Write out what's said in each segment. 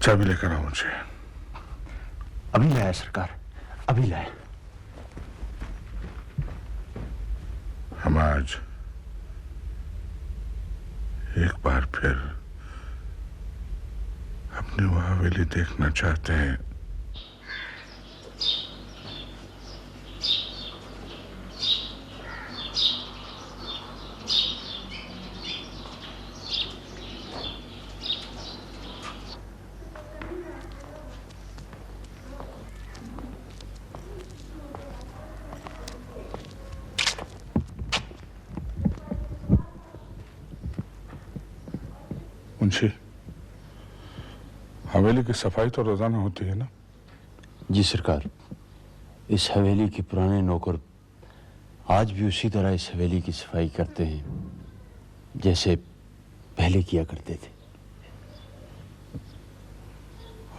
चाबी लेकर आओ मुझे। अभी लाया सरकार, अभी लाया। हम आज एक बार फिर अपनी वो हवेली देखना चाहते हैं। मुंशी, हवेली की सफाई तो रोजाना होती है ना? जी सरकार, इस हवेली के पुराने नौकर आज भी उसी तरह इस हवेली की सफाई करते हैं जैसे पहले किया करते थे।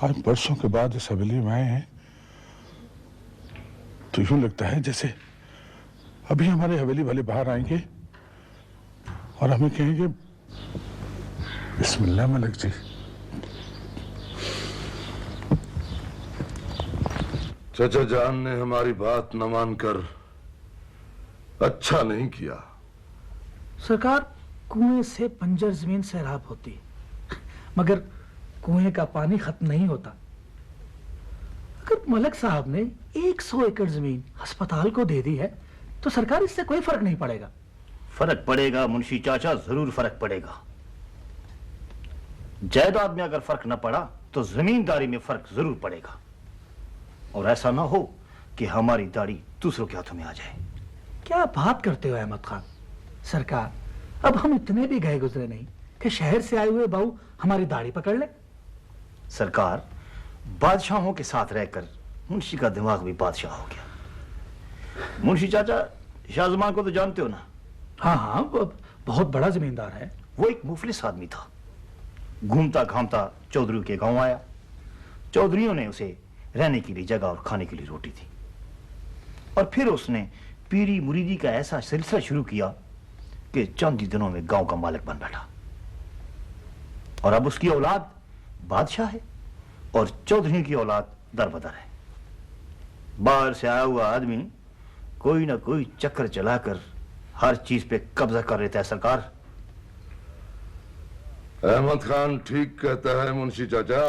आज बरसों के बाद इस हवेली में आए हैं तो यूं लगता है जैसे अभी हमारे हवेली वाले बाहर आएंगे और हमें कहेंगे, बिस्मिल्लाह मलिक जी। चचा जान ने हमारी बात न मानकर अच्छा नहीं किया। सरकार, कुएं से बंजर जमीन सैराब होती है, मगर कुएं का पानी खत्म नहीं होता। अगर मलिक साहब ने 100 एकड़ जमीन अस्पताल को दे दी है तो सरकार इससे कोई फर्क नहीं पड़ेगा। फर्क पड़ेगा मुंशी चाचा, जरूर फर्क पड़ेगा। जायदाद में अगर फर्क न पड़ा तो जमींदारी में फर्क जरूर पड़ेगा। और ऐसा ना हो कि हमारी दाढ़ी दूसरों के हाथों में आ जाए। क्या बात करते हो अहमद खान? सरकार, अब हम इतने भी गए गुजरे नहीं कि शहर से आए हुए बहू हमारी दाढ़ी पकड़ ले। सरकार, बादशाहों के साथ रहकर मुंशी का दिमाग भी बादशाह हो गया। मुंशी चाचा शाहजमान को तो जानते हो ना? हाँ हाँ, बहुत बड़ा जमींदार है। वो एक मुफलिस आदमी था। घूमता घामता चौधरी के गांव आया। चौधरियों ने उसे रहने के लिए जगह और खाने के लिए रोटी दी। और फिर उसने पीरी मुरीदी का ऐसा सिलसिला शुरू किया कि चंद ही दिनों में गांव का मालिक बन बैठा। और अब उसकी औलाद बादशाह है और चौधरी की औलाद दरबदर है। बाहर से आया हुआ आदमी कोई ना कोई चक्कर चलाकर हर चीज पे कब्जा कर लेता है। सरकार, अहमद खान ठीक कहता है मुंशी चाचा।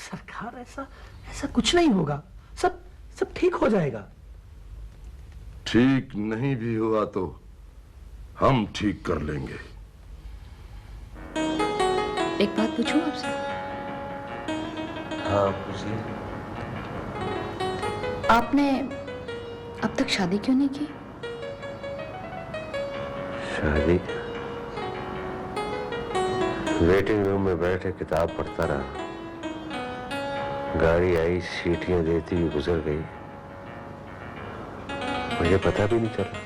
सरकार, ऐसा ऐसा कुछ नहीं होगा। सब सब ठीक हो जाएगा। ठीक नहीं भी हुआ तो हम ठीक कर लेंगे। एक बात पूछूं आपसे? हाँ पूछिए। आपने अब तक शादी क्यों नहीं की? शादी? वेटिंग रूम में बैठे किताब पढ़ता रहा। गाड़ी आई, सीटियां देती हुई गुजर गई, मुझे पता भी नहीं चला।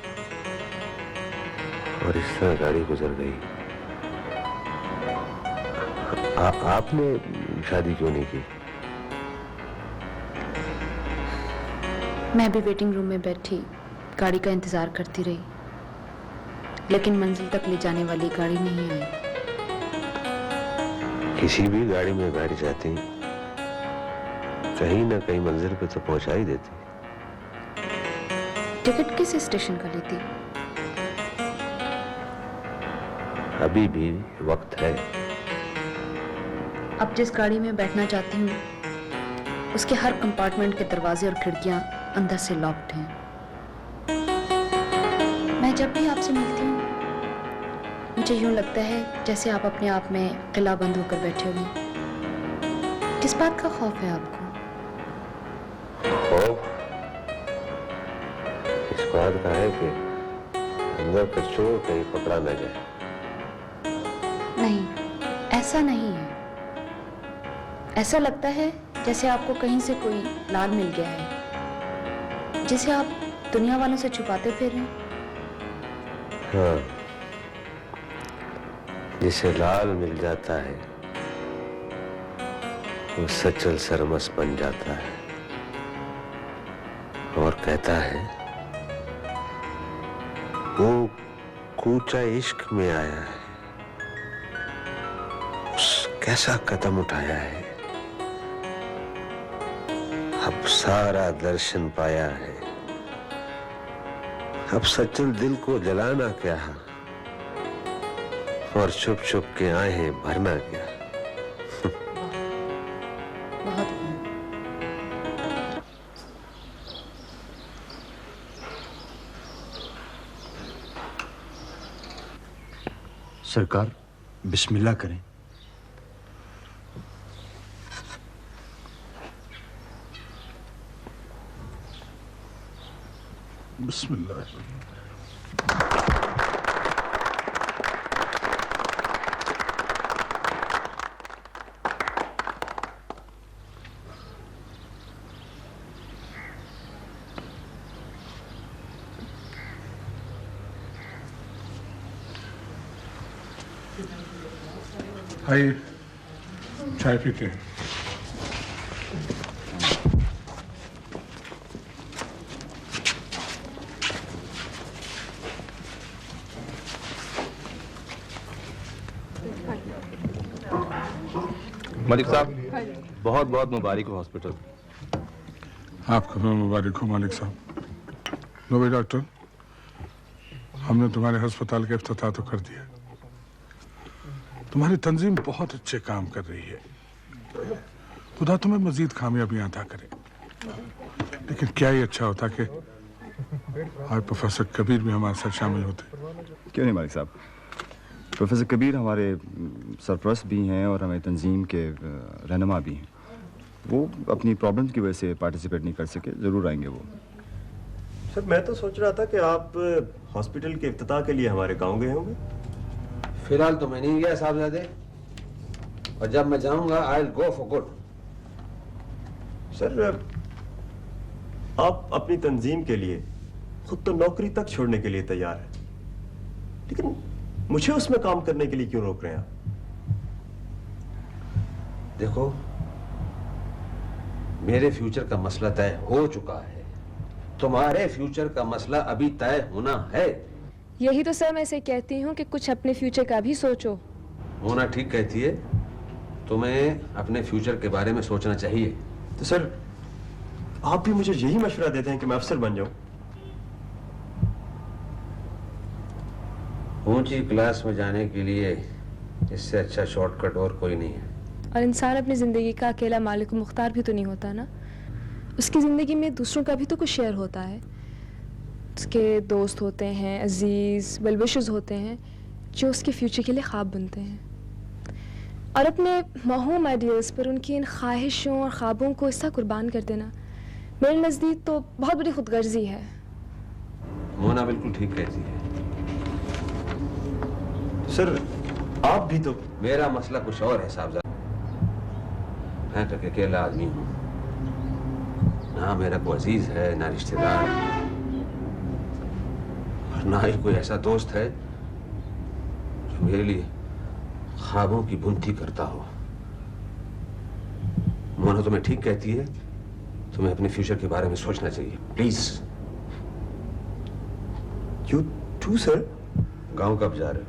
और इस तरह गाड़ी गुजर गई। आपने शादी क्यों नहीं की? मैं भी वेटिंग रूम में बैठी गाड़ी का इंतजार करती रही, लेकिन मंजिल तक ले जाने वाली गाड़ी नहीं आई। किसी भी गाड़ी में बैठ जाती, कहीं ना कहीं मंजिल पे तो पहुंचा ही देती। टिकट किस स्टेशन का लेती? अभी भी वक्त है। अब जिस गाड़ी में बैठना चाहती हूँ उसके हर कंपार्टमेंट के दरवाजे और खिड़कियां अंदर से लॉक्ड हैं। मैं जब भी आपसे मिलती हूँ मुझे यूं लगता है जैसे आप अपने आप में किला बंद होकर बैठे हो। किस बात का खौफ है आपको? खौफ इस बात का है कि अंदर का चोर कहीं पकड़ा न जाए। नहीं, ऐसा नहीं है। ऐसा लगता है जैसे आपको कहीं से कोई लाल मिल गया है जिसे आप दुनिया वालों से छुपाते फिर रहे हैं। हाँ, जिसे लाल मिल जाता है वो सचल सरमस बन जाता है और कहता है वो कूचा इश्क में आया है, कैसा कदम उठाया है, अब सारा दर्शन पाया है, अब सचल दिल को जलाना क्या और छुप छुप के आहें भरना क्या। बहुत सरकार बिस्मिल्लाह करें। बिस्मिल्लाह। आइए चाय पीते हैं। मलिक साहब, बहुत बहुत मुबारक हो हॉस्पिटल। आपको भी मुबारक हो मालिक साहब। लो भाई डॉक्टर, हमने तुम्हारे अस्पताल का इफ्तिताह तो कर दिया। तुम्हारी तंजीम बहुत अच्छे काम कर रही है, खुदा तुम्हें मजीद कामयाबियां अता करे। लेकिन क्या ही अच्छा होता कि आज प्रोफेसर कबीर भी हमारे साथ शामिल होते। क्यों नहीं मालिक साहब, प्रोफेसर कबीर हमारे सरपरस्त भी हैं और हमारी तंजीम के रहनुमा भी हैं। वो अपनी प्रॉब्लम्स की वजह से पार्टिसिपेट नहीं कर सके, ज़रूर आएंगे वो। सर मैं तो सोच रहा था कि आप हॉस्पिटल के इफ्तिताह के लिए हमारे गांव गए होंगे। फिलहाल तो मैं नहीं गया साहबजादे, और जब मैं जाऊंगा I will go for good. Sir आप अपनी तंजीम के लिए खुद तो नौकरी तक छोड़ने के लिए तैयार हैं, लेकिन मुझे उसमें काम करने के लिए क्यों रोक रहे हैं आप? देखो, मेरे फ्यूचर का मसला तय हो चुका है, तुम्हारे फ्यूचर का मसला अभी तय होना है। यही तो सर मैं से कहती हूँ कि कुछ अपने फ्यूचर का भी सोचो। होना ठीक कहती है, तुम्हें अपने फ्यूचर के बारे में सोचना चाहिए। तो सर आप भी मुझे यही मशवरा देते हैं कि मैं अफसर बन जाऊं? ऊंची क्लास में जाने के लिए इससे अच्छा शॉर्टकट और कोई नहीं है। और इंसान अपनी ज़िंदगी का अकेला मालिक मुख्तार भी तो नहीं होता ना, उसकी ज़िंदगी में दूसरों का भी तो कुछ शेयर होता है। उसके दोस्त होते हैं, अजीज़ वेलविशर्स होते हैं जो उसके फ्यूचर के लिए ख्वाब बनते हैं, और अपने मरहूम आइडियल्स पर उनकी इन ख्वाहिशों और ख्वाबों को ऐसा कुर्बान कर देना मेरे नज़दीक तो बहुत बड़ी खुदगर्जी है। मोना बिल्कुल ठीक कहती है। सर आप भी तो। मेरा मसला कुछ और है साहबजादा। मैं तो अकेला आदमी हूँ, ना मेरा कोई अजीज है, ना रिश्तेदार, और ना ही कोई ऐसा दोस्त है जो मेरे लिए ख्वाबों की बुनती करता हो। मोना तुम्हें ठीक कहती है, तुम्हें अपने फ्यूचर के बारे में सोचना चाहिए। प्लीज। You too sir. गांव कब जा रहे हो?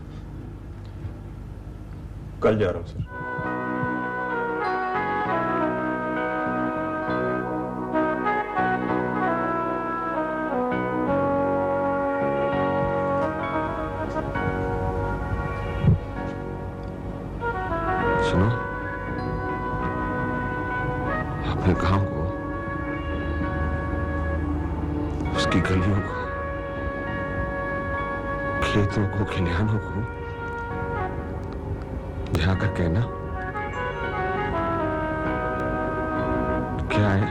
कल जा रहा हूं सर। सुनो, अपने गांव को, उसकी गलियों को, खेतों को, खलिहानों को जाकर कहना क्या है,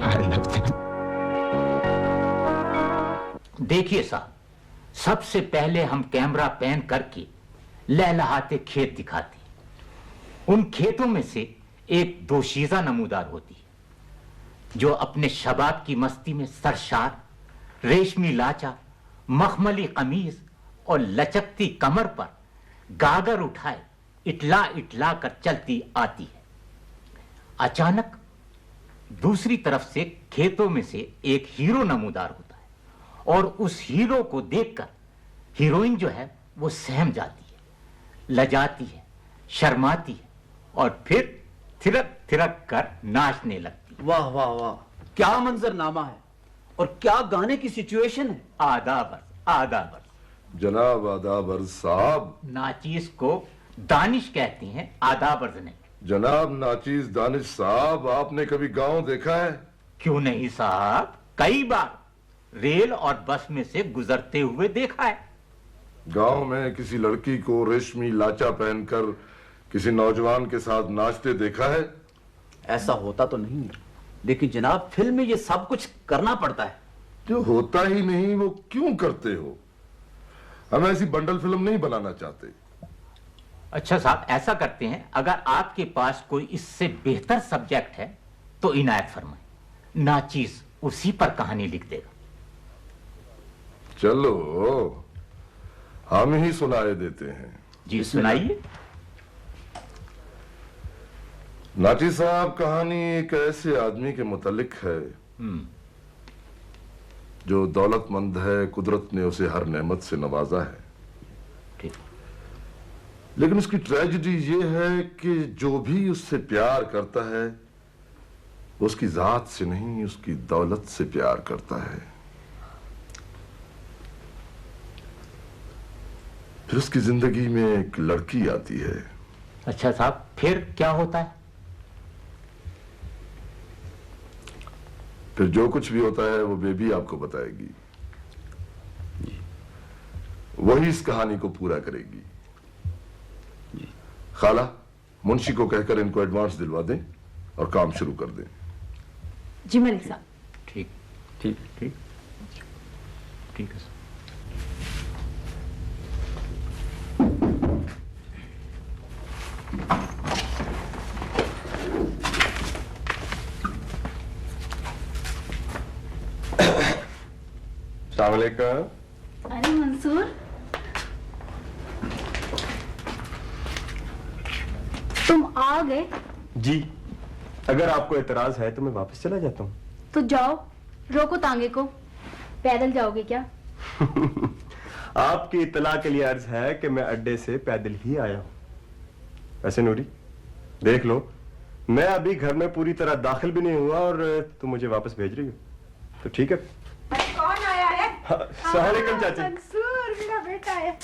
आई लव देम। देखिए साहब, सबसे पहले हम कैमरा पैन करके लहलहाते खेत दिखाते हैं। उन खेतों में से एक दोशीज़ा नमूदार होती है जो अपने शबाब की मस्ती में सरशार, रेशमी लाचा, मखमली कमीज और लचकती कमर पर गागर उठाए इटला इटला कर चलती आती है। अचानक दूसरी तरफ से खेतों में से एक हीरो नमूदार होता है और उस हीरो को देखकर हीरोइन जो है वो सहम जाती है, लजाती है, शर्माती है और फिर थिरक थिरक कर नाचने लगती। वाह वाह वाह, क्या मंजरनामा है और क्या गाने की सिचुएशन है। आधा बर्स। जनाब आदाब अर्ज साहब। नाचीज को दानिश कहते हैं, आधा बर्स नहीं। जनाब नाचीज दानिश साहब, आपने कभी गांव देखा है? क्यों नहीं साहब, कई बार रेल और बस में से गुजरते हुए देखा है। गांव में किसी लड़की को रेशमी लाचा पहनकर किसी नौजवान के साथ नाचते देखा है? ऐसा होता तो नहीं है, लेकिन जनाब फिल्म में ये सब कुछ करना पड़ता है। जो होता ही नहीं वो क्यों करते हो? हम ऐसी बंडल फिल्म नहीं बनाना चाहते। अच्छा साहब, ऐसा करते हैं, अगर आपके पास कोई इससे बेहतर सब्जेक्ट है तो इनायत फरमाएं, नाचीज उसी पर कहानी लिख देगा। चलो हम ही सुनाए देते हैं। जी सुनाइए। नाची साहब, कहानी एक ऐसे आदमी के मुतालिक है जो दौलतमंद है, कुदरत ने उसे हर नेमत से नवाजा है। ठीक। लेकिन उसकी ट्रेजेडी ये है कि जो भी उससे प्यार करता है वो उसकी जात से नहीं, उसकी दौलत से प्यार करता है। फिर उसकी जिंदगी में एक लड़की आती है। अच्छा साहब, फिर क्या होता है? फिर जो कुछ भी होता है वो बेबी आपको बताएगी। वही इस कहानी को पूरा करेगी। खाला, मुंशी को कहकर इनको एडवांस दिलवा दें और काम शुरू कर दें। जी मलिक साहब। ठीक ठीक ठीक ठीक है। अस्सलाम वालेकुम। अरे मंसूर, तुम आ गए? जी, अगर आपको एतराज है तो मैं वापस चला जाता हूँ। तो जाओ, रोको तांगे को। पैदल जाओगे क्या? आपकी इत्तला के लिए अर्ज है कि मैं अड्डे से पैदल ही आया हूँ। वैसे नूरी, देख लो, मैं अभी घर में पूरी तरह दाखिल भी नहीं हुआ और तुम मुझे वापस भेज रही हो, तो ठीक है। कौन आया है? अस्सलाम वालेकुम चाची। मंसूर मेरा बेटा है।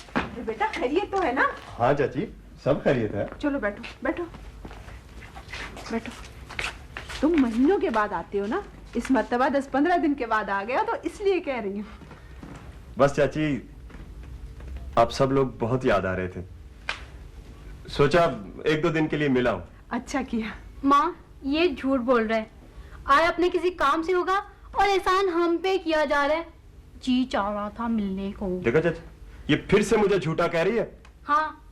बेटा खैरियत तो है ना? हाँ चाची, सब खैरियत है। चलो बैठो बैठो बैठो। तुम महीनों के बाद आते हो ना, इस मर्तबा 10-15 दिन के बाद आ गया, तो इसलिए कह रही हूँ। बस चाची, आप सब लोग बहुत याद आ रहे थे, सोचा 1-2 दिन के लिए मिला हूँ। अच्छा किया। माँ, ये झूठ बोल रहे हैं। आए अपने किसी काम से होगा और एहसान हम पे किया जा रहा है। जी चाह रहा था मिलने को। देखो चाची, ये फिर से मुझे झूठा कह रही है। हाँ,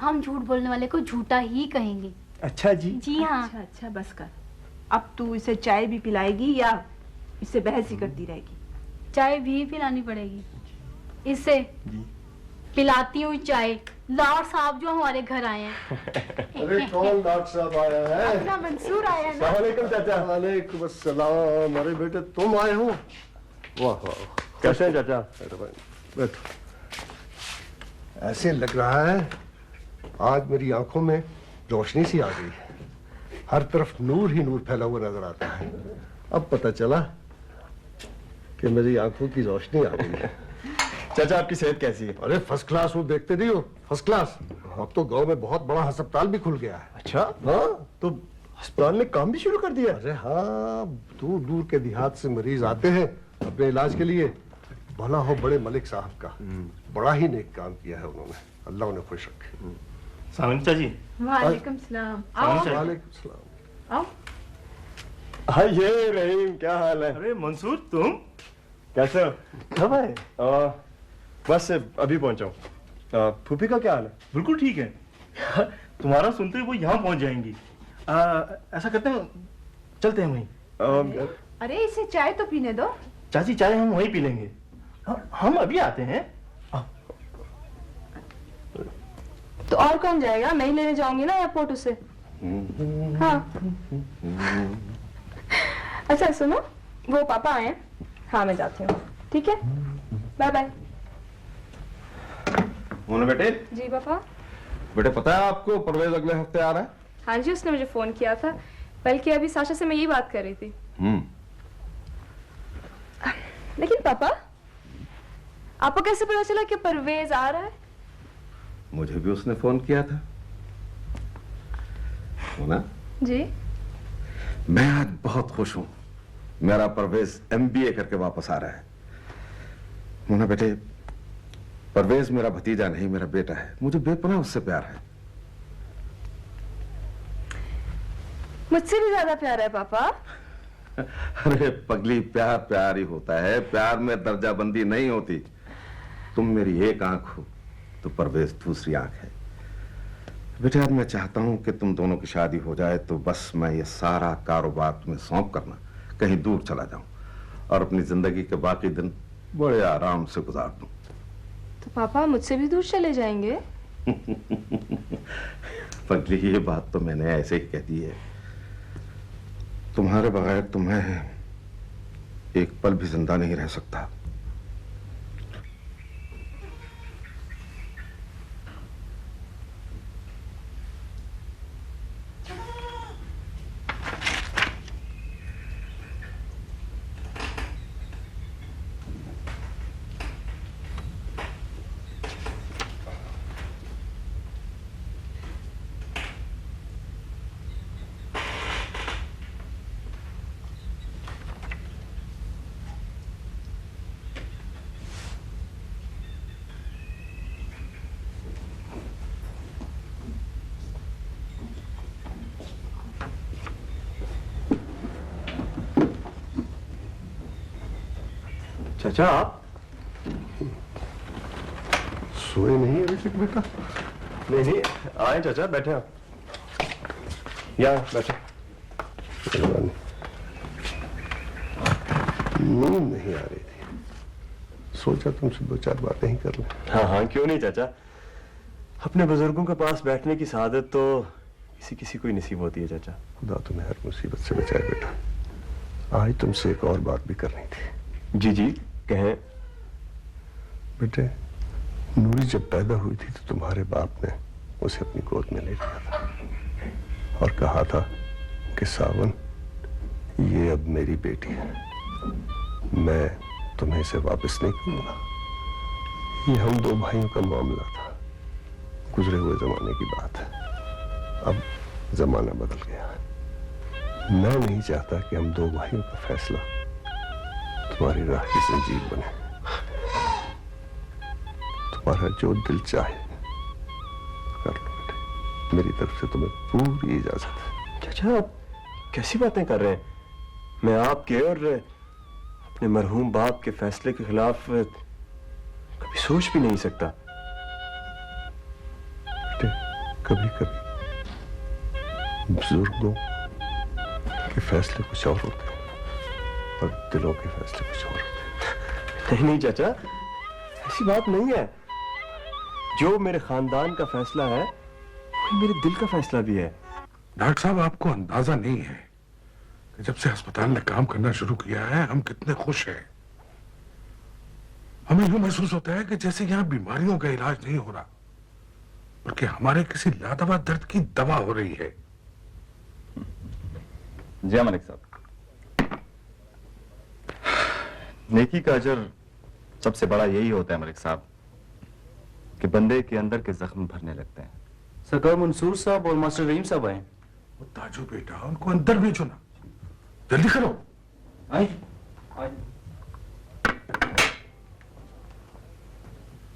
हम झूठ बोलने वाले को झूठा ही कहेंगे। अच्छा जी। जी हाँ। अच्छा अच्छा, बस कर। अब तू इसे चाय भी पिलाएगी या इसे बहस ही करती रहेगी? चाय भी पिलानी पड़ेगी इसे। पिलाती हूँ चाय। लॉर्ड साहब जो हमारे घर आए हैं। अरे कौन डॉक्टर साहब आया है? अपना मंसूर आया है ना? वालेकुम चाचा। वालेकुम अस्सलाम। अरे बेटे तुम आए हो? वाह वाह, कैसे हैं चाचा? बैठो। ऐसे लग रहा है आज मेरी आंखों में रोशनी सी आ गई है। हर तरफ नूर ही नूर फैला हुआ नजर आता है। अब पता चला कि मेरी आंखों की रोशनी आ गई है। चाचा, आपकी सेहत कैसी है? अरे फर्स्ट क्लास हूँ, देखते नहीं हो, फर्स्ट क्लास। अब तो गांव में बहुत बड़ा अस्पताल भी खुल गया है। अच्छा, हाँ, तो अस्पताल में काम भी शुरू कर दिया? अरे हाँ, दूर दूर के देहात से मरीज आते हैं अपने इलाज के लिए। भला हो बड़े मलिक साहब का, बड़ा ही नेक काम किया है उन्होंने, अल्लाह उन्हें खुश रखे। सावंता जी। वालेकुम सलाम। आओ। वालेकुम सलाम। आओ। हाँ, ये रहीम, क्या हाल है? अरे मंसूर, तुम कैसे हो? कब आए? बस अभी पहुंचा हूँ। फूफी का क्या हाल है? बिल्कुल ठीक है। तुम्हारा सुनते ही वो यहाँ पहुंच जाएंगी। ऐसा करते हैं, चलते हैं वहीं। अरे इसे चाय तो पीने दो। चाची, चाय हम वहीं पी लेंगे। हम अभी आते हैं। तो और कौन जाएगा? मैं ही लेने जाऊंगी ना एयरपोर्ट उसे। हाँ। अच्छा सुनो, वो पापा आए हैं। हाँ मैं जाती हूँ, ठीक है, बाय बाय। मोनू बेटे। जी पापा। बेटे पता है आपको परवेज अगले हफ्ते आ रहा है? हाँ जी, उसने मुझे फोन किया था, बल्कि अभी साशा से मैं यही बात कर रही थी। लेकिन पापा, आपको कैसे पता चला कि परवेज आ रहा है? मुझे भी उसने फोन किया था। मोना जी। मैं आज बहुत खुश हूं। मेरा परवेज MBA करके वापस आ रहा है। मोना बेटे, परवेज मेरा भतीजा नहीं, मेरा बेटा है। मुझे बेपनाह उससे प्यार है। मुझसे भी ज्यादा प्यार है पापा। अरे पगली, प्यार प्यार ही होता है, प्यार में दर्जाबंदी नहीं होती। तुम मेरी एक आंख हो तो परवेज दूसरी आंख है। बेटे अब मैं चाहता हूं कि तुम दोनों की शादी हो जाए तो बस मैं ये सारा कारोबार तुम्हें सौंप करना कहीं दूर चला जाऊं और अपनी जिंदगी के बाकी दिन बड़े आराम से गुजार दूं। तो पापा मुझसे भी दूर चले जाएंगे? पगली, ये बात तो मैंने ऐसे ही कह दी है। तुम्हारे बगैर तो मैं एक पल भी जिंदा नहीं रह सकता। चाचा आप सोए नहीं अभी तक बेटा? नहीं नहीं, आए चाचा, बैठे आप। यहाँ बैठे। नींद नहीं आ रही थी, सोचा तुमसे दो चार बातें ही कर लें। हाँ हाँ, क्यों नहीं चाचा। अपने बुजुर्गों के पास बैठने की सादत तो किसी किसी को ही नसीब होती है चाचा। खुदा तुम्हें हर मुसीबत से बचाए बेटा। आज तुमसे एक और बात भी करनी थी। जी जी, कहें। बेटे, नूरी जब पैदा हुई थी तो तुम्हारे बाप ने उसे अपनी गोद में ले लिया था और कहा था कि सावन, ये अब मेरी बेटी है, मैं तुम्हें इसे वापस नहीं करूंगा। ये हम दो भाइयों का मामला था, गुजरे हुए जमाने की बात है। अब जमाना बदल गया है। मैं नहीं चाहता कि हम दो भाइयों का फैसला तुम्हारी राह की जंजीर बने। तुम्हारा जो दिल चाहे कर लो बेटे, मेरी तरफ से तुम्हें पूरी इजाजत है। चाचा आप कैसी बातें कर रहे हैं? मैं आपके और अपने मरहूम बाप के फैसले के खिलाफ कभी सोच भी नहीं सकता। बेटे, कभी कभी बुजुर्गों के फैसले कुछ और होते हैं और दिलों के फैसले कुछ और होते हैं। नहीं नहीं चाचा, ऐसी बात नहीं है। जो मेरे खानदान का फैसला है वही मेरे दिल का फैसला भी है। डॉक्टर साहब, आपको अंदाजा नहीं है कि जब से अस्पताल ने काम करना शुरू किया है हम कितने खुश हैं। हमें यूं महसूस होता है कि जैसे यहाँ बीमारियों का इलाज नहीं हो रहा, बल्कि हमारे किसी लादवा दर्द की दवा हो रही है। जी मलिक साहब, नेकी का अजर सबसे बड़ा यही होता है मलिक साहब कि बंदे के अंदर के जख्म भरने लगते हैं। सरकार मंसूर साहब और मास्टर रहीम साहब आए। वो ताजू बेटा, उनको अंदर भेजो ना, जल्दी करो।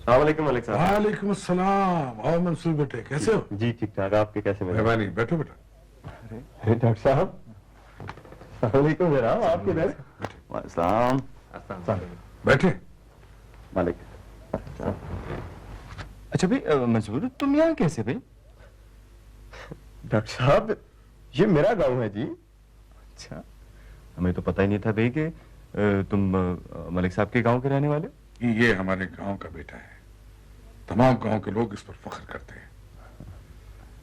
अस्सलामुअलैकुम मलिक साहब। वालेकुम अस्सलाम। आओ मंसूर बेटे, कैसे हो? जी ठीक ठाक, आपके कैसे? मेहरबानी, बैठो बेटा। अरे डॉक्टर साहब, अस्सलामुअलैकुम जनाब, आप किधर? सलाम। बैठे। मालिक। अच्छा भाई मंसूर, तुम यहाँ कैसे भाई? डॉक्टर साहब, ये मेरा गांव है जी। अच्छा, हमें तो पता ही नहीं था भाई कि तुम मलिक साहब के गांव के रहने वाले। ये हमारे गांव का बेटा है। तमाम गांव के लोग इस पर फख्र करते हैं।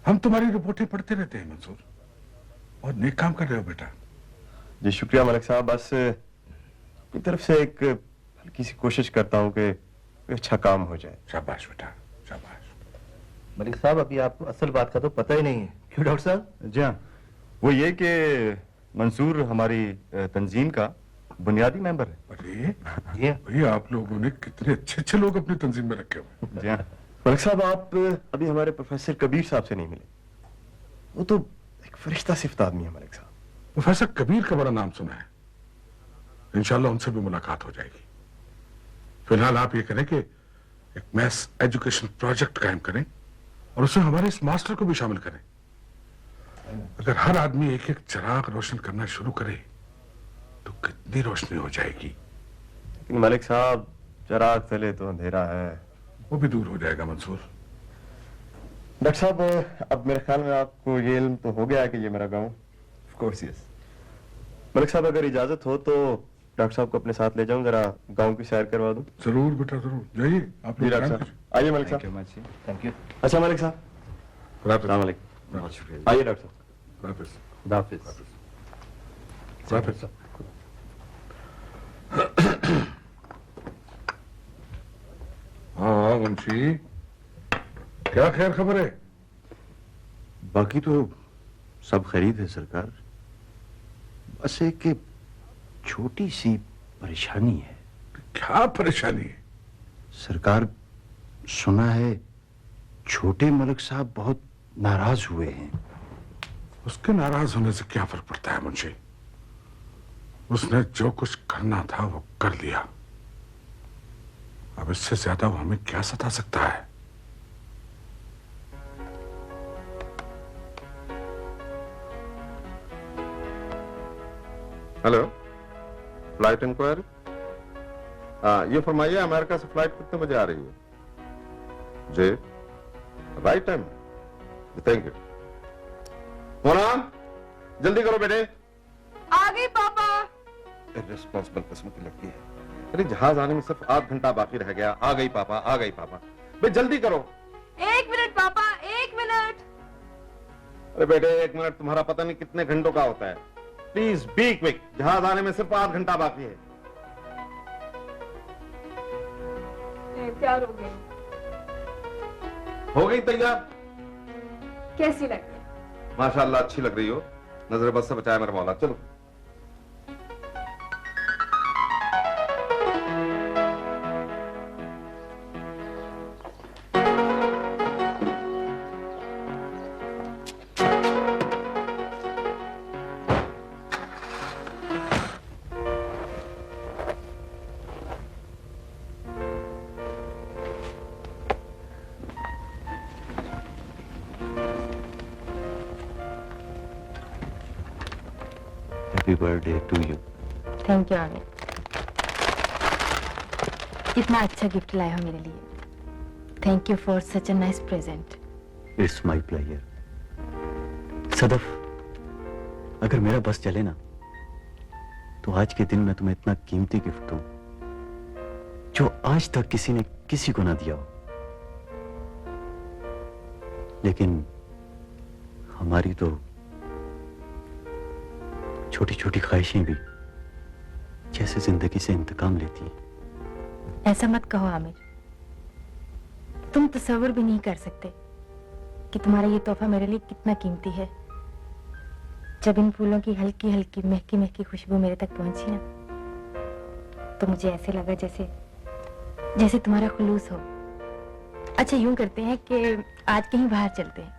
हम तुम्हारी रिपोर्टें पढ़ते रहते हैं मंसूर, और नेक काम कर रहे हो बेटा। जी शुक्रिया मलिक साहब। बस अपनी तरफ से एक हल्की सी कोशिश करता हूँ कि अच्छा काम हो जाए। शाबाश बेटा, शाबाश। मलिक साहब अभी आपको असल बात का तो पता ही नहीं है, क्यों डॉक्टर साहब? जी हाँ, वो ये कि मंसूर हमारी तंजीम का बुनियादी मेंबर है। अरे जी भाई, आप लोगों ने कितने अच्छे अच्छे लोग अपनी तंजीम में रखे हुए। जी हाँ। मलिक साहब आप अभी हमारे प्रोफेसर कबीर साहब से नहीं मिले। वो तो एक फरिश्ता सिफ्त आदमी है मलिक साहब। प्रोफेसर कबीर का बड़ा नाम सुना है, इंशाल्लाह उनसे भी मुलाकात हो जाएगी। फिलहाल आप ये करें कि एक मैथ एजुकेशन प्रोजेक्ट कायम करें और उसमें हमारे इस मास्टर को भी शामिल करें। अगर हर आदमी एक एक चिराग रोशन करना शुरू करे तो कितनी रोशनी हो जाएगी। लेकिन मलिक साहब चिराग तले तो अंधेरा है। वो भी दूर हो जाएगा मंसूर। डॉक्टर साहब अब मेरे ख्याल में आपको ये इल्म तो हो गया है कि ये मेरा गांव। Of course yes. मलिक साहब अगर इजाजत हो तो डॉक्टर साहब को अपने साथ ले जाऊं, जरा गांव की सैर करवा दूं। जरूर बेटा जरूर, जाइए आप जी लोग। डॉक्टर साहब आइए मलिक थैंक यू साहब। मच। Thank you. अच्छा मलिक साहब, अस्सलाम वालेकुम। बहुत शुक्रिया। आइए डॉक्टर साहब। हाफिज हाफिज। हाँ मुंशी, क्या खैर खबर है? बाकी तो सब खैरियत है सरकार, बस एक छोटी सी परेशानी है। क्या परेशानी है? सरकार, सुना है छोटे मलिक साहब बहुत नाराज हुए हैं। उसके नाराज होने से क्या फर्क पड़ता है मुंशी? उसने जो कुछ करना था वो कर लिया। अब इससे ज्यादा वो हमें क्या सता सकता है? Hello, flight inquiry. ये फरमाइए अमेरिका से फ्लाइट कितने बजे आ रही है? जी right time. Thank you. Monam जल्दी करो बेटे। आ गई पापा। रिस्पॉन्सिबल किस्म की लड़की है। अरे जहाज आने में सिर्फ आध घंटा बाकी रह गया। आ गई पापा, आ गई पापा। भाई जल्दी करो। 1 मिनट पापा, 1 मिनट। अरे बेटे 1 मिनट तुम्हारा पता नहीं कितने घंटों का होता है। प्लीज बी क्विक, जहाज आने में सिर्फ आध घंटा बाकी है। तैयार हो गई। हो गई तैयार? कैसी लगती? माशाल्लाह अच्छी लग रही हो। नजर बस से बचाया मेरा मौला। चलो happy birthday to you. Thank you Aamir, इतना अच्छा गिफ्ट लाए हो मेरे लिए। Thank you for such a nice present. It's my pleasure. Sadaf, अगर मेरा बस चले ना तो आज के दिन मैं तुम्हें इतना कीमती गिफ्ट दूं जो आज तक किसी ने किसी को ना दिया हो। लेकिन हमारी तो छोटी छोटी ख्वाहिशें भी जैसे जिंदगी से इंतकाम लेती हैं। ऐसा मत कहो आमिर, तुम तसव्वुर भी नहीं कर सकते कि तुम्हारा ये तोहफा मेरे लिए कितना कीमती है। जब इन फूलों की हल्की हल्की महकी महकी खुशबू मेरे तक पहुंची ना तो मुझे ऐसे लगा जैसे जैसे तुम्हारा खुलूस हो। अच्छा यूं करते हैं कि आज कहीं बाहर चलते हैं,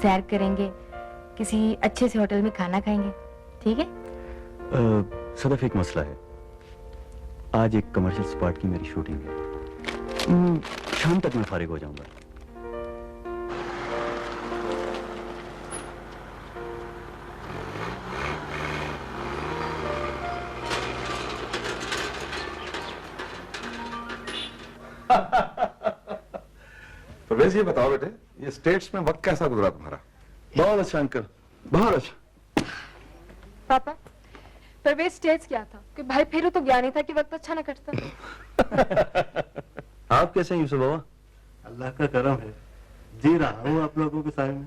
सैर करेंगे, किसी अच्छे से होटल में खाना खाएंगे, ठीक है? सदफ, एक मसला है। आज एक कमर्शियल स्पॉट की मेरी शूटिंग है। शाम तक मैं फारिग हो जाऊंगा। परवेज ये बताओ बेटे, ये स्टेट्स में वक्त कैसा गुजरा तुम्हारा? बहुत अच्छा अंकल, बहुत अच्छा। पापा, परवेज स्टेट्स क्या था कि भाई फेरू तो ज्ञानी था कि वक्त अच्छा न कटता। आप कैसे हैं यूसुफ बाबा? अल्लाह का करम है, जी रहा हूँ आप लोगों के सामने।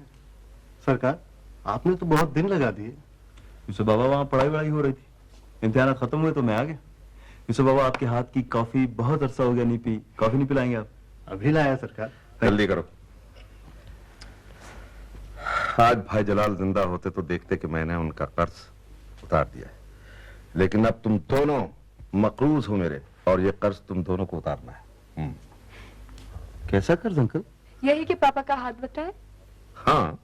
सरकार, आपने तो बहुत दिन लगा दिए। यूसुफ बाबा वहाँ पढ़ाई हो रही थी, इम्तिहान खत्म हुए तो मैं आ गया। यूसुफ बाबा आपके हाथ की कॉफी बहुत अरसा हो गया नहीं पी, कॉफी नहीं पिलाएंगे आप? अभी लाया सरकार। जल्दी करो। आज भाई जलाल जिंदा होते तो देखते कि मैंने उनका कर्ज उतार दिया है, लेकिन अब तुम दोनों मकरूज हो मेरे, और ये कर्ज तुम दोनों को उतारना है। कैसा कर्ज अंकल? यही कि पापा का हाथ बटाए। हाँ,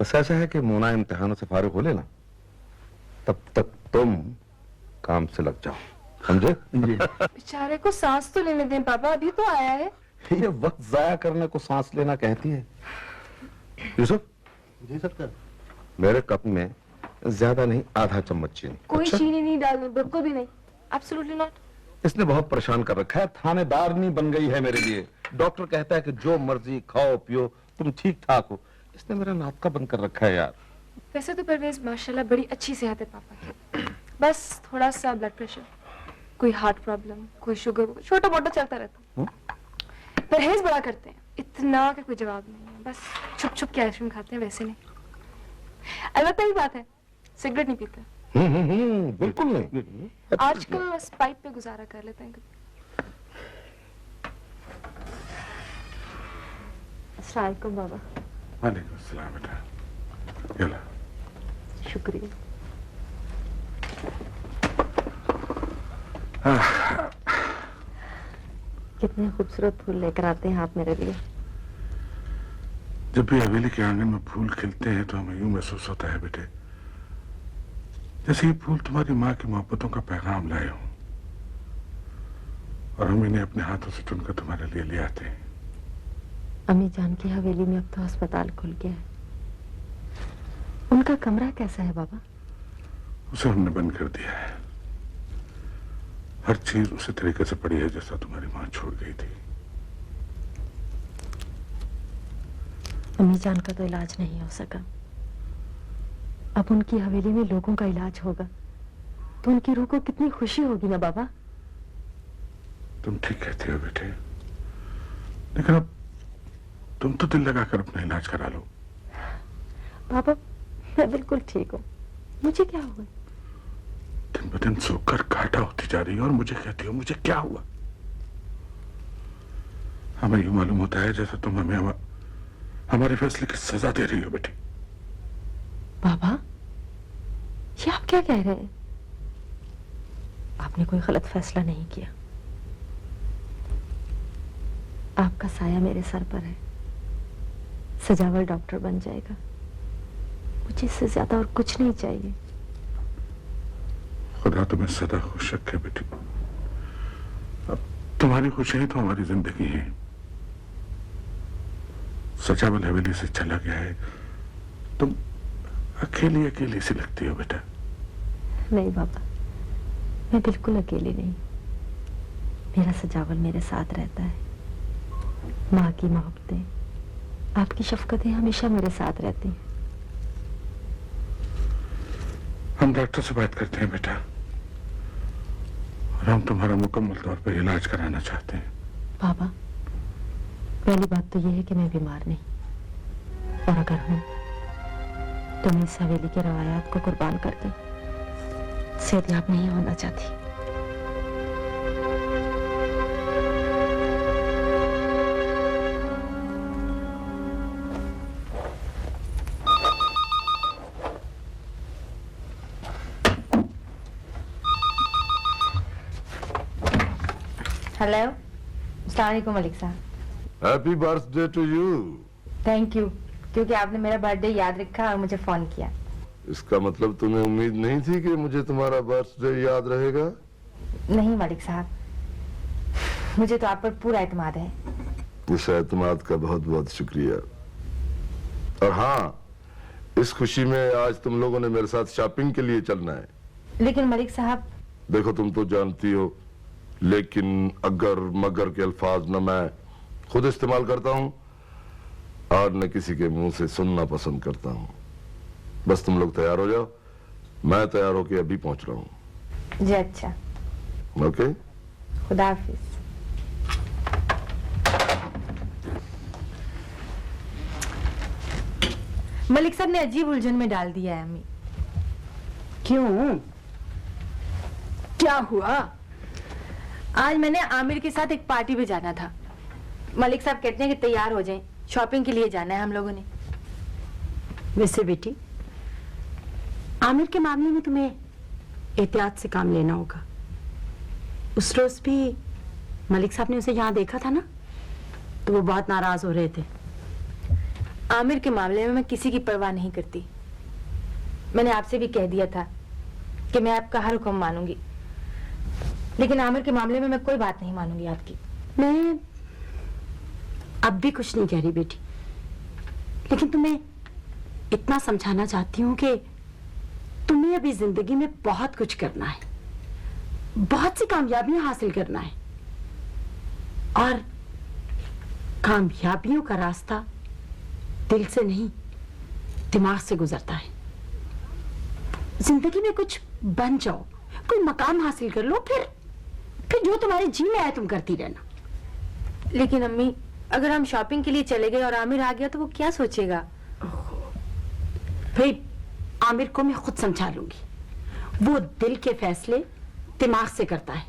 बस ऐसा है कि मोना इम्तिहानों से फारिग हो लेना, तब तक तुम काम से लग जाओ, समझे? बेचारे को सांस तो लेने दें पापा, अभी तो आया है। ये वक्त जाया करने को सांस लेना कहती है। यूसुफ जी सर, मेरे कप में ज्यादा नहीं, आधा चम्मच चीनी। कोई अच्छा? चीनी नहीं डालनी, बिल्कुल भी नहीं, एब्सोल्युटली नॉट। इसने बहुत परेशान कर रखा है, थानेदार नहीं बन गई है मेरे लिए। डॉक्टर कहता है कि जो मर्जी खाओ पियो, तुम ठीक ठाक हो। इसने मेरा नाटका बंद कर रखा है यार। वैसे तो परवेज माशाल्लाह बड़ी अच्छी सेहत है पापा की, बस थोड़ा सा ब्लड प्रेशर, कोई हार्ट प्रॉब्लम, कोई शुगर, छोटा मोटा चलता रहता। परहेज बड़ा करते हैं, इतना का कोई जवाब नहीं है, बस छुप छुप के आइसक्रीम खाते हैं, वैसे नहीं। अलबत्ता ही बात है, सिगरेट नहीं पीते। बिल्कुल नहीं। आजकल बस पाइप पे गुजारा कर लेते हैं। अस्सलाम वालेकुम बाबा। वालेकुम अस्सलाम बेटा, ये ला। शुक्रिया। कितने खूबसूरत फूल लेकर आते हैं आप मेरे लिए। जब भी हवेली के आंगन में फूल खिलते हैं तो हमें यूं महसूस होता है बेटे जैसे ये फूल तुम्हारी माँ की मोहब्बतों का पैगाम लाए हों, और हम इन्हें अपने हाथों से चुनकर तुम्हारे लिए ले आते हैं। अम्मी जान की हवेली में अब तो अस्पताल खुल गया है। उनका कमरा कैसा है बाबा? उसे हमने बंद कर दिया है। हर चीज उसी तरीके से पड़ी है जैसा तुम्हारी माँ छोड़ गई थी। अम्मी जान का तो इलाज नहीं हो सका, अब उनकी हवेली में लोगों का इलाज होगा तो उनकी रूह को कितनी खुशी होगी ना बाबा। तुम ठीक कहती हो बेटे, लेकिन अब तुम तो दिल लगाकर अपना इलाज करा लो। बाबा मैं बिल्कुल ठीक हूँ, मुझे क्या हुआ? दिन ब दिन सोकर घाटा होती जा रही है और मुझे कहती हो मुझे क्या हुआ। हमें यूं मालूम होता है जैसे तुम हमें हमारे फैसले की सजा दे रही हो बेटी। बाबा ये आप क्या कह रहे हैं? आपने कोई गलत फैसला नहीं किया। आपका साया मेरे सर पर है, सजावल डॉक्टर बन जाएगा, मुझे इससे ज्यादा और कुछ नहीं चाहिए। खुदा तुम्हें सदा खुश रखे बेटी। अब तुम्हारी खुशी ही तो हमारी जिंदगी है। सजावल हवेली से चला गया है, तुम अकेली अकेली सी लगती हो बेटा। नहीं बाबा, मैं बिल्कुल अकेली नहीं, मेरा सजावल मेरे साथ रहता है। माँ की मोहब्बतें, आपकी शफकतें हमेशा मेरे साथ रहती हैं। हम डॉक्टर से बात करते हैं बेटा, और हम तुम्हारा मुकम्मल तौर पर इलाज कराना चाहते हैं। बाबा पहली बात तो यह है कि मैं बीमार नहीं, और अगर हूं तो मैं इस हवेली के रवायात को कुर्बान करके सेहतयाब नहीं होना चाहती। हेलो, अस्सलाम वालेकुम मलिक साहब। Happy birthday to you. Thank you, क्योंकि आपने मेरा बर्थडे याद रखा और मुझे फोन किया। इसका मतलब तुम्हें उम्मीद नहीं थी कि मुझे तुम्हारा बर्थडे याद रहेगा? नहीं मलिक साहब, मुझे तो आप पर पूरा एतमाद है। इस एतमाद का बहुत बहुत शुक्रिया। और हाँ, इस खुशी में आज तुम लोगों ने मेरे साथ शॉपिंग के लिए चलना है। लेकिन मलिक साहब, देखो तुम तो जानती हो, लेकिन अगर मगर के अल्फाज न मैं खुद इस्तेमाल करता हूं और न किसी के मुंह से सुनना पसंद करता हूं। बस तुम लोग तैयार हो जाओ, मैं तैयार होके अभी पहुंच रहा हूं। जी अच्छा, ओके, खुदा हाफिज। मलिक साहब ने अजीब उलझन में डाल दिया है अम्मी। क्यों, क्या हुआ? आज मैंने आमिर के साथ एक पार्टी पे जाना था। मलिक साहब कहते हैं कि तैयार हो जाएं, शॉपिंग के लिए जाना है हम लोगों ने। वैसे बेटी, आमिर के मामले में तुम्हें एहतियात से काम लेना होगा। उस रोज भी मलिक साहब ने उसे यहाँ देखा था ना, तो वो बहुत नाराज हो रहे थे। आमिर के मामले में मैं किसी की परवाह नहीं करती। मैंने आपसे भी कह दिया था कि मैं आपका हर हुक्म मानूंगी, लेकिन आमिर के मामले में मैं कोई बात नहीं मानूंगी आपकी। मैं अब भी कुछ नहीं कह रही बेटी, लेकिन तुम्हें इतना समझाना चाहती हूँ कि तुम्हें अभी जिंदगी में बहुत कुछ करना है, बहुत सी कामयाबियां हासिल करना है, और कामयाबियों का रास्ता दिल से नहीं दिमाग से गुजरता है। जिंदगी में कुछ बन जाओ, कोई मकाम हासिल कर लो, फिर जो तुम्हारे जी में आए तुम करती रहना। लेकिन अम्मी, अगर हम शॉपिंग के लिए चले गए और आमिर आ गया तो वो क्या सोचेगा? भाई, आमिर को मैं खुद समझा लूंगी। वो दिल के फैसले दिमाग से करता है,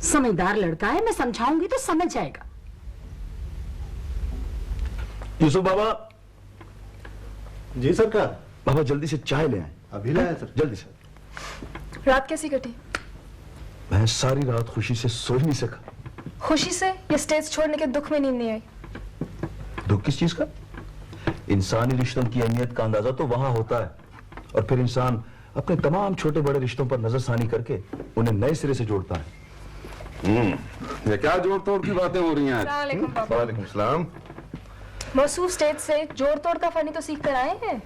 समझदार लड़का है। मैं समझाऊंगी तो समझ जाएगा। यूसुफ बाबा। जी सरकार। बाबा जल्दी से चाय ले आए। अभी लाया सर। जल्दी से। रात कैसी कटी? मैं सारी रात खुशी से सो ही नहीं सका। खुशी से या स्टेज छोड़ने के दुख में नींद नहीं आई? दुख किस चीज का? इंसानी रिश्तों की अहमियत का अंदाजा तो वहां होता है, और फिर इंसान अपने तमाम छोटे बड़े रिश्तों पर नजरसानी करके उन्हें नए सिरे से जोड़ता है। ये क्या जोड़ तोड़ की बातें हो रही हैं आज? अस्सलामुअलैकुम पापा। वालेकुम सलाम। मौसूफ स्टेज से जोड़ तोड़ का फनी तो सीख कर आए हैं।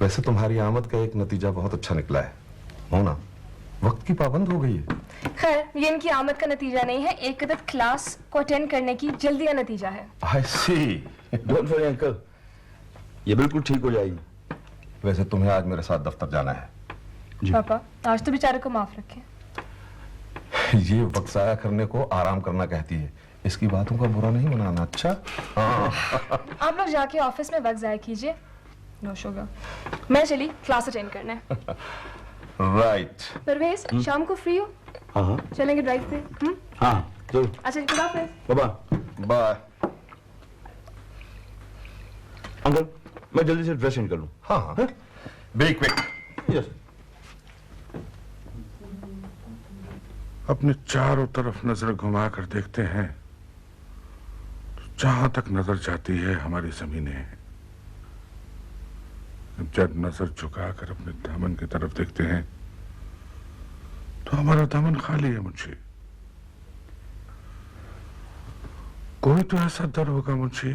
वैसे तुम्हारी आमद का एक नतीजा बहुत अच्छा निकला है। मोना वक्त की पाबंद हो गई है। खैर, ये इनकी आमद का नतीजा नहीं है, एक अदद क्लास को अटेंड करने की जल्दी का नतीजा है। आई सी। डोंट वरी अंकल, ये बिल्कुल ठीक हो जाएगी। वैसे तुम्हें आज मेरे साथ दफ्तर जाना है। जी। पापा, आज तो बेचारे को माफ रखें। ये वक्त जाया करने को आराम करना कहती है। इसकी बातों का बुरा नहीं मनाना। अच्छा हाँ। आप लोग जाके ऑफिस में वक्त जाया कीजिए। No sugar. मैं चली क्लास अटेंड करने। राइट। परवेज, शाम को फ्री हो? हाँ हाँ। चलेंगे ड्राइव पे? हाँ जरूर। अच्छा, खुदा हाफिज़। बाबा बाय। अंकल, मैं जल्दी से ड्रेस चेंज कर लूं। हाँ हाँ। Be quick. यस। अपने चारों तरफ नजर घुमा कर देखते हैं, जहां तक नजर जाती है हमारी जमीनें हैं। जब नजर झुकाकर अपने दामन की तरफ देखते हैं तो हमारा दामन खाली है मुंशी। कोई तो ऐसा दर होगा मुंशी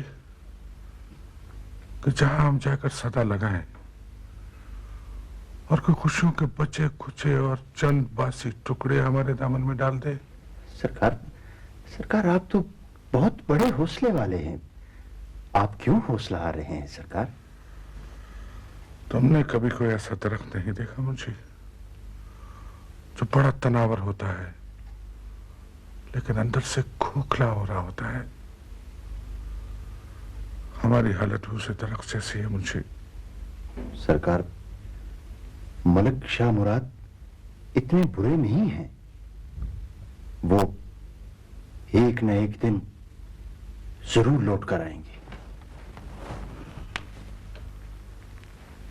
कि जहां हम जाकर सदा लगाएं और कोई खुशियों के बचे खुचे और चंद बासी टुकड़े हमारे दामन में डाल दे। सरकार आप तो बहुत बड़े हौसले वाले हैं। आप क्यों हौसला आ रहे हैं सरकार? तुमने कभी कोई ऐसा दरख्त नहीं देखा मुंशी जो बड़ा तनावर होता है लेकिन अंदर से खोखला हो रहा होता है? हमारी हालत उसे दरख्त जैसी है मुंशी। सरकार, मलिक शाह मुराद इतने बुरे नहीं हैं। वो एक न एक दिन जरूर लौट कर आएंगे।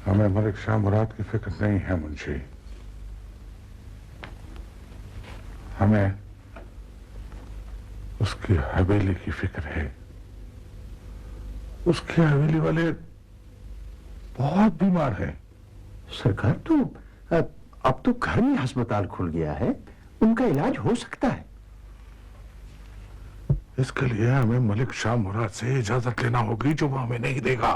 हमें मलिक शाह मुराद की फिक्र नहीं है मुंशी। हमें उसकी हवेली की फिक्र है। उसकी हवेली वाले बहुत बीमार हैं। सरकार, तो अब तो घर में अस्पताल खुल गया है, उनका इलाज हो सकता है। इसके लिए हमें मलिक शाह मुराद से इजाजत लेना होगी जो वो हमें नहीं देगा,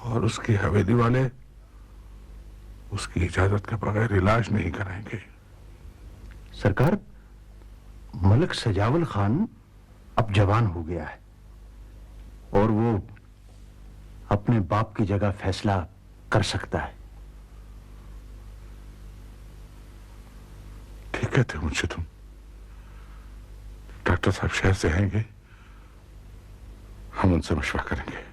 और उसकी हवेली वाले उसकी इजाजत के बगैर इलाज नहीं कराएंगे। सरकार, मलिक सजावल खान अब जवान हो गया है और वो अपने बाप की जगह फैसला कर सकता है। ठीक कहते हो मुझे तुम। डॉक्टर साहब शहर से आएंगे, हम उनसे मशवरा करेंगे।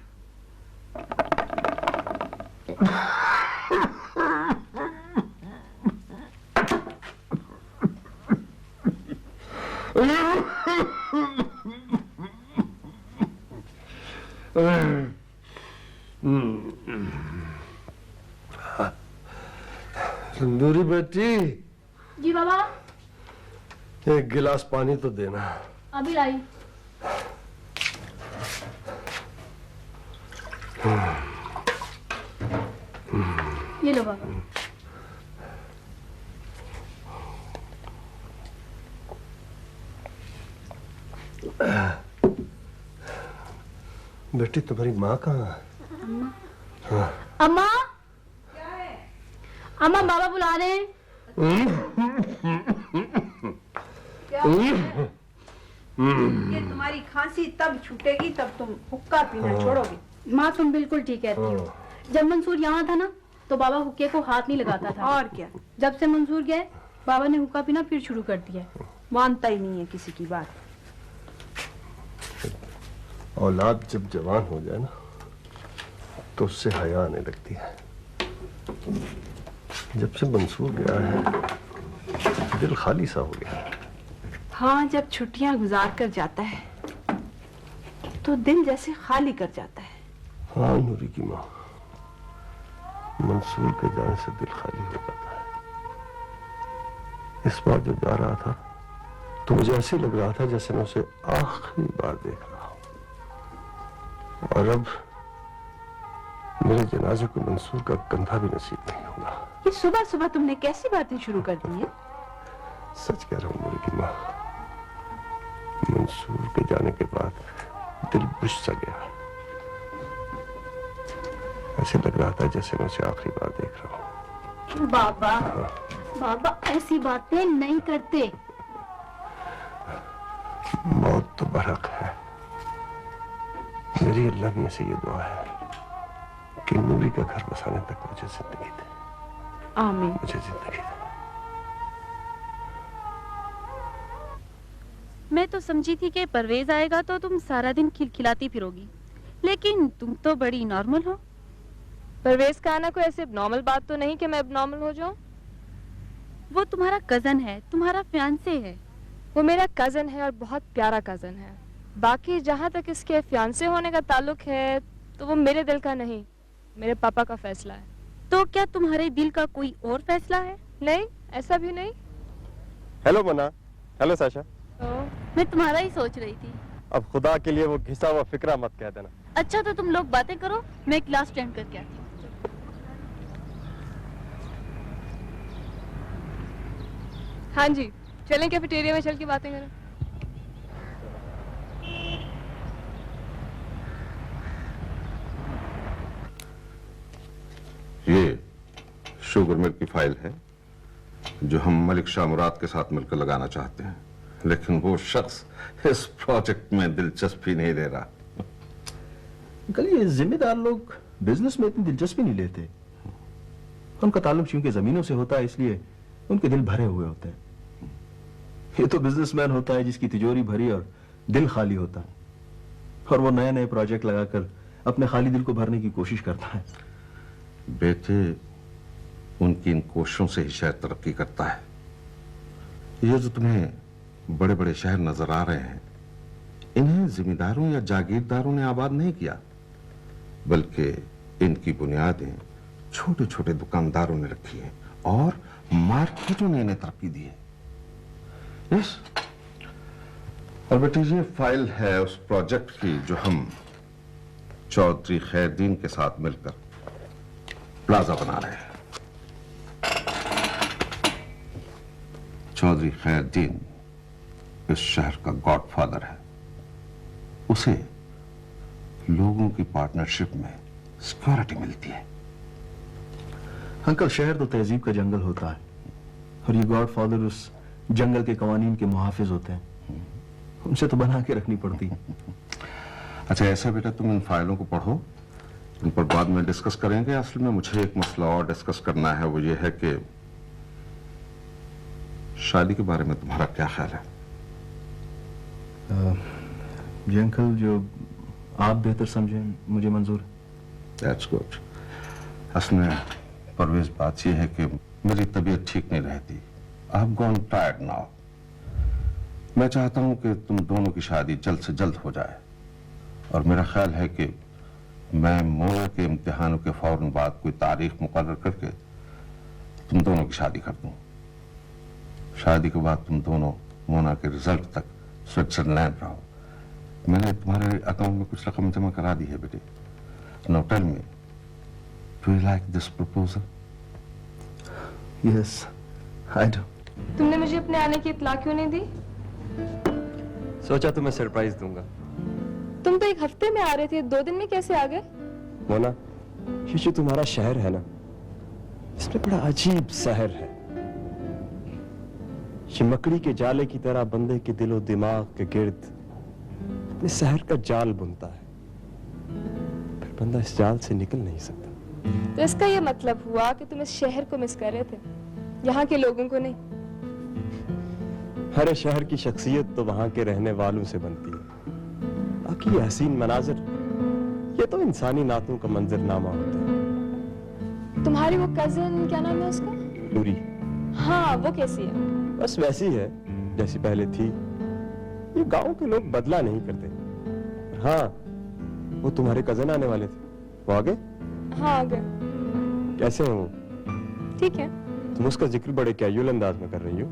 सिंदूरी बेटी, जी बाबा, एक गिलास पानी तो देना। अभी लाई। ये लो बाबा। बेटी तुम्हारी माँ कहाँ है? हाँ। अम्मा, अम्मा बाबा बुला रहे हैं। ये तुम्हारी खांसी तब छूटेगी तब तुम हुक्का पीना छोड़ोगे। माँ तुम बिल्कुल ठीक कहती हो। जब मंसूर यहाँ था ना तो बाबा हुक्के को हाथ नहीं लगाता था। और क्या, जब से मंसूर गए बाबा ने हुक्का पीना फिर शुरू कर दिया। मानता ही नहीं है किसी की बात। औलाद जब जवान हो जाए ना तो उससे हया आने लगती है। जब से मंसूर गया है दिल खाली सा हो गया। हाँ, जब छुट्टियां गुजार कर जाता है तो दिल जैसे खाली कर जाता है। हाँ नूरी की माँ, मंसूर के जाने से दिल खाली हो जाता है। इस बार जब जा रहा था तो मुझे ऐसे लग रहा था जैसे मैं उसे आखिरी बार देख रहा हूं। और अब मेरे जनाजे को मंसूर का कंधा भी नसीब नहीं होगा। ये सुबह सुबह तुमने कैसी बातें शुरू कर दी हैं? सच कह रहा हूं नूरी की माँ, मंसूर के जाने के बाद दिल बुझ सा गया। ऐसे लग रहा था जैसे मैं उसे आखिरी बार देख रहा हूं। बाबा, बाबा ऐसी बातें नहीं करते। मौत तो बरहक है। मेरी अल्लाह मियां से ये दुआ है कि नूरी का घर बसाने तक मुझे जिंदगी दे। आमीन। मुझे जिंदगी दे। मैं तो समझी थी कि परवेज आएगा तो तुम सारा दिन खिलखिलाती फिरोगी, लेकिन तुम तो बड़ी नॉर्मल हो। परवेज का आना कोई ऐसे नॉर्मल बात तो नहीं कि मैं अब नॉर्मल हो जाऊं। वो तुम्हारा कजन है, तुम्हारा फियांसे है। वो मेरा कजन है और बहुत प्यारा कजन है। बाकी जहाँ तक इसके फियांसे होने का ताल्लुक है तो वो मेरे दिल का नहीं, मेरे पापा का फैसला है। तो क्या तुम्हारे दिल का कोई और फैसला है? नहीं, ऐसा भी नहीं। हेलो मना। Hello Sasha. मैं तुम्हारा ही सोच रही थी। अब खुदा के लिए वो घिसा हुआ फिक्रा मत कह देना। अच्छा तो तुम लोग बातें करो, मैं क्लास अटेंड करके आती हूँ। हाँ जी, चलें कैफेटेरिया में चल के बातें करें। ये शुगर मिल्क की फाइल है जो हम मलिक शाह मुराद के साथ मिलकर लगाना चाहते हैं, लेकिन वो शख्स इस प्रोजेक्ट में दिलचस्पी नहीं ले रहा। कल ये जिम्मेदार लोग बिजनेस में इतनी दिलचस्पी नहीं लेते। उनका ताल्लुक चूंकि जमीनों से होता है इसलिए उनके दिल भरे हुए होते हैं। ये तो बिजनेसमैन होता है जिसकी तिजोरी भरी और दिल खाली होता है, और वो नए नए प्रोजेक्ट लगाकर अपने खाली दिल को भरने की कोशिश करता है। बेटे, उनकी इन कोशिशों से ही शायद तरक्की करता है। ये जो तुम्हें बड़े बड़े शहर नजर आ रहे हैं, इन्हें जिम्मेदारों या जागीरदारों ने आबाद नहीं किया, बल्कि इनकी बुनियादें छोटे छोटे दुकानदारों ने रखी है और मार्केटों ने इन्हें तरक्की दी है। यस। और बेटे, ये फाइल है उस प्रोजेक्ट की जो हम चौधरी खैरदीन के साथ मिलकर प्लाजा बना रहे हैं। चौधरी खैरदीन इस शहर का गॉडफादर है। उसे लोगों की पार्टनरशिप में सिक्योरिटी मिलती है। अंकल, शहर तो तहजीब का जंगल होता है और ये गॉडफादर उस जंगल के कवानीन के मुहाफिज होते हैं। उनसे तो बना के रखनी पड़ती है। अच्छा ऐसा बेटा, तुम इन फाइलों को पढ़ो, इन पर बाद में डिस्कस करेंगे। असल में मुझे एक मसला और डिस्कस करना है, वो ये है कि शादी के बारे में तुम्हारा क्या ख्याल है? जी अंकल, जो आप बेहतर समझें मुझे मंजूर है। That's good. असल में परवेज, बात यह है कि मेरी तबीयत ठीक नहीं रहती। I have gone tired now. मैं चाहता हूं कि तुम दोनों की शादी जल्द से जल्द हो जाए, और मेरा ख्याल है कि मैं मोना के इम्तिहानों के फौरन बाद कोई तारीख मुकर्रर करके तुम दोनों की शादी कर दूं। शादी के बाद तुम दोनों मोना के रिजल्ट तक स्विट्जरलैंड रहो। मैंने तुम्हारे अकाउंट में कुछ रकम जमा करा दी है बेटे। Now tell me, do you like this proposal? Yes I do. तुमने मुझे अपने आने की इत्तला क्यों नहीं दी? सोचा तुम्हें सरप्राइज दूंगा। तुम तो 1 हफ्ते में आ रहे थे, 2 दिन में कैसे आ गए? मोना, ये जो तुम्हारा शहर है ना, इसमें बड़ा अजीब सहर है। ये मकड़ी के जाले की तरह बंदे के दिलो दिमाग के गिर्द अपने सहर का जाल बुनता है, फिर बंदा इस जाल से निकल नहीं सकता। तो इसका ये मतलब हुआ कि तुम इस शहर को मिस कर रहे थे, यहाँ के लोगों को नहीं। हर शहर की शख्सियत तो वहां के रहने वालों से बनती है, बाकी ये हसीन मनाजिर, ये तो इंसानी नातों का मंजरनामा होता है। तुम्हारी वो कजिन, क्या नाम है उसका? नूरी। हाँ, वो कैसी है? बस वैसी है जैसी पहले थी। ये गांव के लोग बदला नहीं करते। हाँ, वो तुम्हारे कजन आने वाले थे, वो आ गए? हाँ, आ गए। कैसे हैं वो? ठीक है। तुम उसका जिक्र बड़े कैजुअल अंदाज में कर रही हो।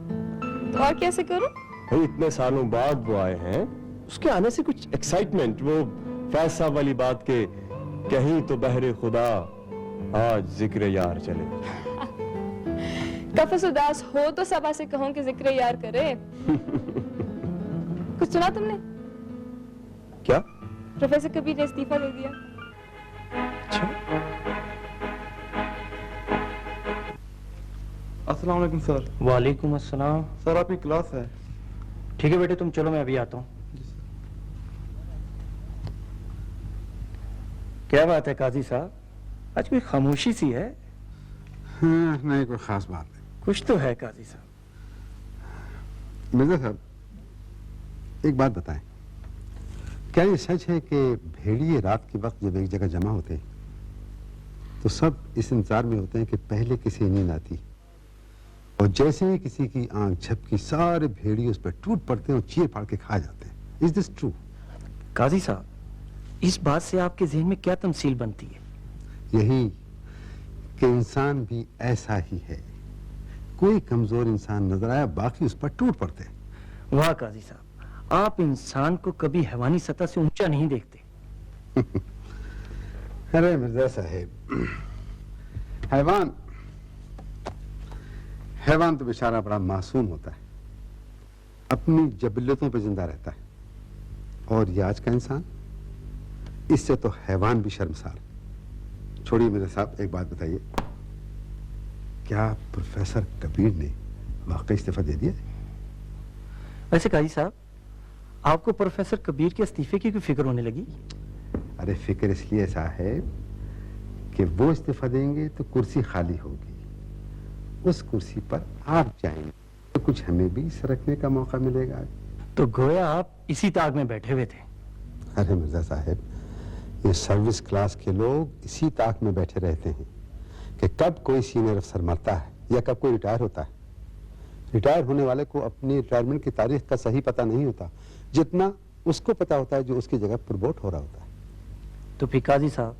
तो और कैसे करूं? भाई इतने सालों बाद वो आए हैं, उसके आने से कुछ एक्साइटमेंट, वो फैसा वाली बात के कहीं तो बहरे खुदा आज जिक्र यार चले। कफस उदास हो तो सबा से कहो कि जिक्र यार करे। कुछ सुना तुमने? क्या? प्रोफेसर कबीर ने इस्तीफा दे दिया। अस्सलाम वालेकुम सर। वालेकुम अस्सलाम। सर आपकी क्लास है। ठीक है बेटे, तुम चलो, मैं अभी आता हूँ। क्या बात है काजी साहब, आज कोई खामोशी सी है? हाँ, नहीं कोई खास बात नहीं। कुछ तो है काजी साहब। मिर्जा साहब, एक बात बताएं, क्या ये सच है कि भेड़िए रात के वक्त जब एक जगह जमा होते हैं तो सब इस इंतजार में होते हैं कि पहले किसी नींद आती, और जैसे ही किसी की आंख झपकी सारे भेड़िए उस पर टूट पड़ते हैं और चीर फाड़ के खा जाते हैं। Is this true? काजी साहब, इस बात से आपके जहन में क्या तमसील बनती है? यही कि इंसान भी ऐसा ही है, कोई कमजोर इंसान नजर आया बाकी उस पर टूट पड़ते हैं। वाह काजी साहब, आप इंसान को कभी हैवानी सतह से ऊंचा नहीं देखते। अरे मिर्जा साहेब, हैवान तो बेचारा बड़ा मासूम होता है, अपनी जबिल्लतों पे जिंदा रहता है, और ये आज का इंसान, इससे तो हैवान भी शर्मसार। छोड़िए मेरे साहब, एक बात बताइए, क्या प्रोफेसर कबीर ने वाकई इस्तीफा दे दिया? वैसे काजी साहब, आपको प्रोफेसर कबीर के इस्तीफे की कोई फिक्र होने लगी? अरे फिक्र इसलिए ऐसा है कि वो इस्तीफा देंगे तो कुर्सी खाली होगी, उस कुर्सी पर आप जाएंगे तो कुछ हमें भी सरकने का मौका मिलेगा। तो गोया आप इसी ताक में बैठे हुए थे। अरे मिर्जा साहब, ये सर्विस क्लास के लोग इसी ताक में बैठे रहते हैं कि कब कोई सीनियर अफसर मरता है या कब कोई रिटायर होता है। रिटायर होने वाले को अपनी रिटायरमेंट की तारीख का सही पता नहीं होता, जितना उसको पता होता है जो उसकी जगह प्रमोट हो रहा होता है। तो फिर काजी साहब,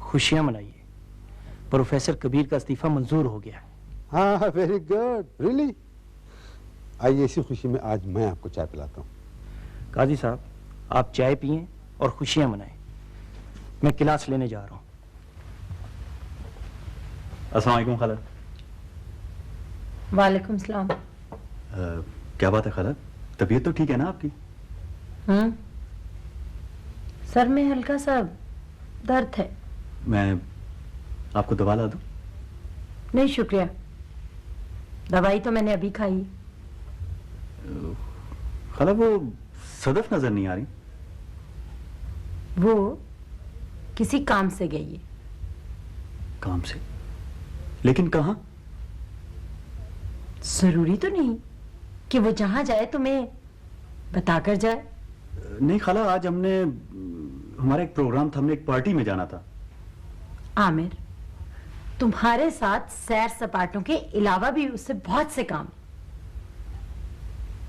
खुशियां मनाइए, प्रोफेसर कबीर का इस्तीफा मंजूर हो गया है। हाँ, वेरी गुड, रियली। आइए, इसी खुशी में आज मैं आपको चाय पिलाता हूँ। काजी साहब, आप चाय पिएं और खुशियां मनाएं, मैं क्लास लेने जा रहा हूँ। अस्सलाम वालेकुम खाला। वालेकुम सलाम। क्या बात है खाला, तबीयत तो ठीक है ना आपकी? सर में हल्का सा दर्द है। मैं आपको दवा ला दूं? नहीं शुक्रिया, दवाई तो मैंने अभी खाई। खाला, वो सदफ नजर नहीं आ रही। वो किसी काम से गई है। काम से? लेकिन कहाँ? जरूरी तो नहीं कि वो जहां जाए तुम्हें बताकर जाए। नहीं खाला, आज हमारा एक प्रोग्राम था, हमने एक पार्टी में जाना था। आमिर, तुम्हारे साथ सैर सपाटों के अलावा भी उससे बहुत से काम।